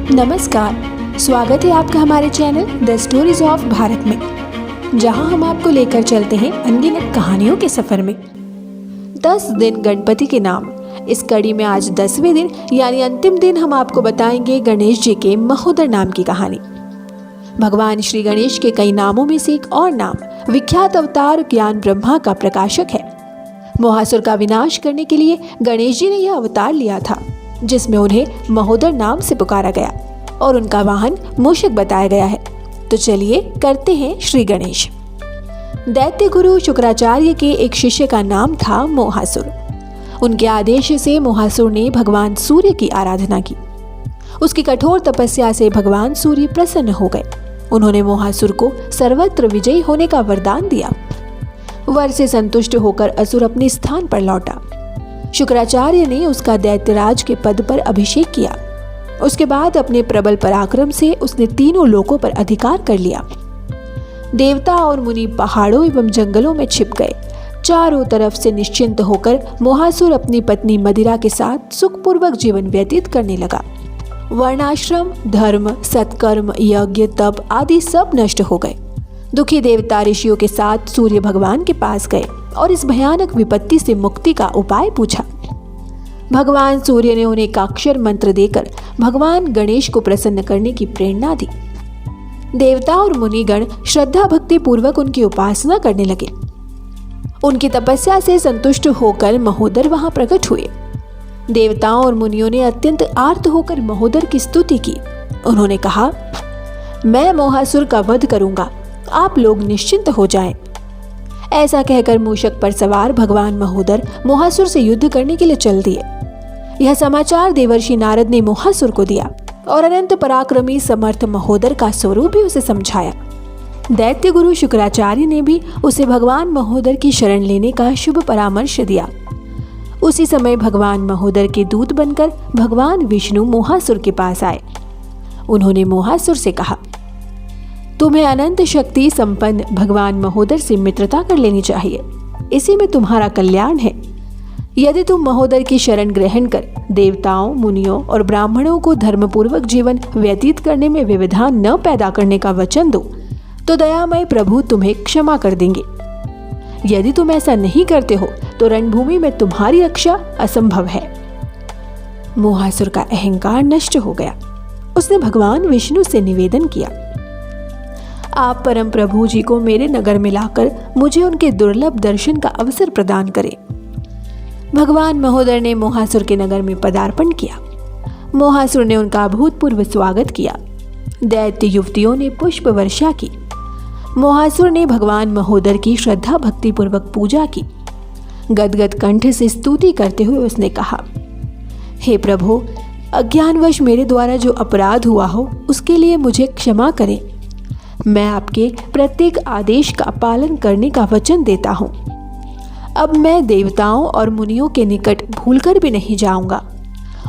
नमस्कार, स्वागत है आपका हमारे channel the stories of Bharat में, जहां हम आपको लेकर चलते हैं अनगिनत कहानियों के सफर में। 10 दिन गणपति के नाम। इस कड़ी में आज 10वें दिन यानी अंतिम दिन हम आपको बताएंगे गणेश जी के महोदर नाम की कहानी। भगवान श्री गणेश के कई नामों में से एक और नाम विख्यात अवतार ज्ञान ब्रह्मा का प्रकाशक है। मोहासुर का विनाश करने के लिए गणेश जी ने यह अवतार लिया था, जिसमें उन्हें महोदर नाम से पुकारा गया और उनका वाहन मूषक बताया गया है। तो चलिए करते हैं श्री गणेश। दैत्य गुरु शुक्राचार्य के एक शिष्य का नाम था मोहासुर। उनके आदेश से मोहासुर ने भगवान सूर्य की आराधना की। उसकी कठोर तपस्या से भगवान सूर्य प्रसन्न हो गए। उन्होंने मोहासुर को सर्वत्र विजयी होने का वरदान दिया। वर से संतुष्ट होकर असुर अपने स्थान पर लौटा। शुक्राचार्य ने उसका दैत्यराज के पद पर अभिषेक किया। उसके बाद अपने प्रबल पराक्रम से उसने तीनों लोकों पर अधिकार कर लिया। देवता और मुनि पहाड़ों एवं जंगलों में छिप गए। चारों तरफ से निश्चिंत होकर मोहासुर अपनी पत्नी मदिरा के साथ सुखपूर्वक जीवन व्यतीत करने लगा। वर्णाश्रम, धर्म, सत्कर्म, यज्ञ, तप आदि सब नष्ट हो गए। दुखी देवता ऋषियों के साथ सूर्य भगवान के पास गए और इस भयानक विपत्ति से मुक्ति का उपाय पूछा। भगवान सूर्य ने उन्हें एकाक्षर मंत्र देकर भगवान गणेश को प्रसन्न करने की प्रेरणा दी। देवता और मुनिगण श्रद्धा भक्ति पूर्वक उनकी उपासना करने लगे। उनकी तपस्या से संतुष्ट होकर महोदर वहां प्रकट हुए। देवताओं और मुनियों ने अत्यंत आर्त होकर महोदर की स्तुति की। उन्होंने कहा, मैं मोहासुर का वध करूंगा, आप लोग निश्चिंत हो जाएं। ऐसा कहकर मूषक पर सवार भगवान महोदर मोहासुर से युद्ध करने के लिए चल दिए। यह समाचार देवर्षि नारद ने मोहासुर को दिया और अनंत पराक्रमी समर्थ महोदर का स्वरूप भी उसे समझाया। दैत्य गुरु शुक्राचार्य ने भी उसे भगवान महोदर की शरण लेने का शुभ परामर्श दिया। उसी समय भगवान महोदर के दूत बनकर भगवान विष्णु मोहासुर के पास आए। उन्होंने मोहासुर से कहा, तुम्हें अनंत शक्ति संपन्न भगवान महोदर से मित्रता कर लेनी चाहिए। इसी में तुम्हारा कल्याण है। यदि तुम महोदर की शरण ग्रहण कर देवताओं, मुनियों और ब्राह्मणों को धर्मपूर्वक जीवन व्यतीत करने में व्यवधान न पैदा करने का वचन दो, तो दयामय प्रभु तुम्हें क्षमा कर देंगे। यदि तुम ऐसा नहीं करते हो तो रणभूमि में तुम्हारी रक्षा असंभव है। मोहासुर का अहंकार नष्ट हो गया। उसने भगवान विष्णु से निवेदन किया, आप परम प्रभु जी को मेरे नगर में लाकर मुझे उनके दुर्लभ दर्शन का अवसर प्रदान करें। भगवान महोदर ने मोहासुर के नगर में पदार्पण किया। मोहासुर ने उनका अभूतपूर्व स्वागत किया। दैत्य युवतियों ने पुष्प वर्षा की। मोहासुर ने भगवान महोदर की श्रद्धा भक्ति पूर्वक पूजा की। गदगद कंठ से स्तुति करते हुए उसने कहा, हे प्रभु, अज्ञानवश मेरे द्वारा जो अपराध हुआ हो उसके लिए मुझे क्षमा करें। मैं आपके प्रत्येक आदेश का पालन करने का वचन देता हूँ। अब मैं देवताओं और मुनियों के निकट भूलकर भी नहीं जाऊंगा।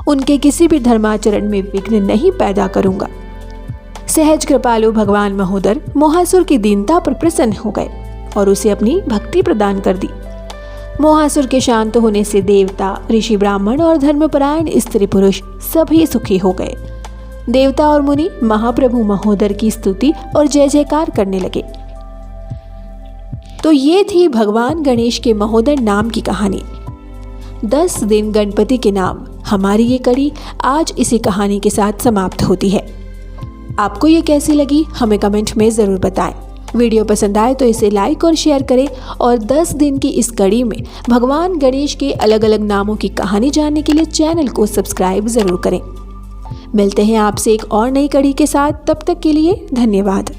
उनके किसी भी धर्माचरण में विघ्न नहीं पैदा करूंगा। सहज कृपालु भगवान महोदर मोहासुर की दीनता पर प्रसन्न हो गए और उसे अपनी भक्ति प्रदान कर दी। मोहासुर के शांत होने से देवता, ऋषि, ब्राह्मण और धर्मपरायण स्त्री पुरुष सभी सुखी हो गए। देवता और मुनि महाप्रभु महोदर की स्तुति और जय जयकार करने लगे। तो ये थी भगवान गणेश के महोदर नाम की कहानी। 10 दिन गणपति के नाम। हमारी ये कड़ी आज इसी कहानी के साथ समाप्त होती है। आपको ये कैसी लगी हमें कमेंट में ज़रूर बताएं। वीडियो पसंद आए तो इसे लाइक और शेयर करें और 10 दिन की इस कड़ी में भगवान गणेश के अलग अलग नामों की कहानी जानने के लिए चैनल को सब्सक्राइब ज़रूर करें। मिलते हैं आपसे एक और नई कड़ी के साथ। तब तक के लिए धन्यवाद।